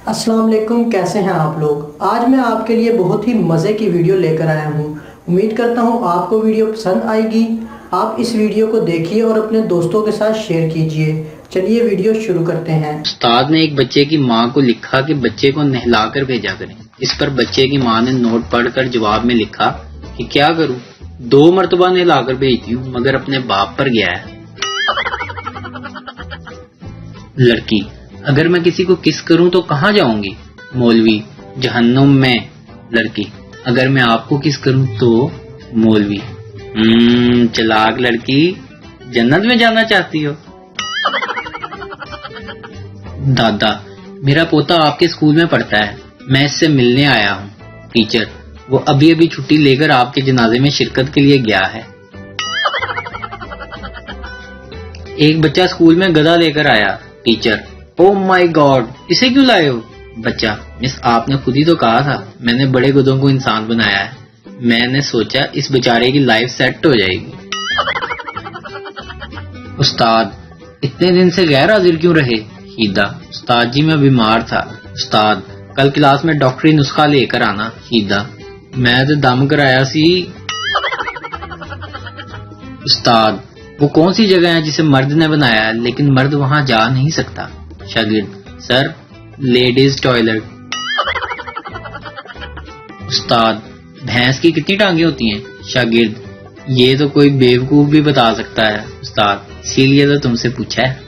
अस्सलाम वालेकुम, कैसे हैं आप लोग। आज मैं आपके लिए बहुत ही मज़े की वीडियो लेकर आया हूँ। उम्मीद करता हूँ आपको वीडियो पसंद आएगी। आप इस वीडियो को देखिए और अपने दोस्तों के साथ शेयर कीजिए। चलिए वीडियो शुरू करते हैं। उस्ताद ने एक बच्चे की माँ को लिखा कि बच्चे को नहलाकर भेजा करें। इस पर बच्चे की माँ ने नोट पढ़कर जवाब में लिखा कि क्या करूं, 2 मरतबा नहलाकर भेजती हूँ मगर अपने बाप पर गया है। लड़की, अगर मैं किसी को किस करूं तो कहाँ जाऊंगी? मौलवी, जहन्नुम में। लड़की, अगर मैं आपको किस करूं तो? मौलवी, चालाक लड़की, जन्नत में जाना चाहती हो? दादा, मेरा पोता आपके स्कूल में पढ़ता है, मैं इससे मिलने आया हूँ। टीचर, वो अभी अभी छुट्टी लेकर आपके जनाजे में शिरकत के लिए गया है। एक बच्चा स्कूल में गधा लेकर आया। टीचर, ओह माय गॉड, इसे क्यों लाए हो? बच्चा, मिस आपने खुद ही तो कहा था मैंने बड़े गधों को इंसान बनाया है। मैंने सोचा इस बेचारे की लाइफ सेट हो जाएगी। उस्ताद, इतने दिन से गैर हाजिर क्यों रहे? हीदा, उस्ताद जी मैं बीमार था। उस्ताद, कल क्लास में डॉक्टरी नुस्खा लेकर आना। हीदा, मैं तो दम कराया सी। उस्ताद, वो कौन सी जगह है जिसे मर्द ने बनाया है लेकिन मर्द वहां जा नहीं सकता? शागिर्द, सर, लेडीज टॉयलेट। उस्ताद, भैंस की कितनी टांगे होती हैं? शागिर्द, ये तो कोई बेवकूफ भी बता सकता है उस्ताद, इसीलिए तो तुमसे पूछा है।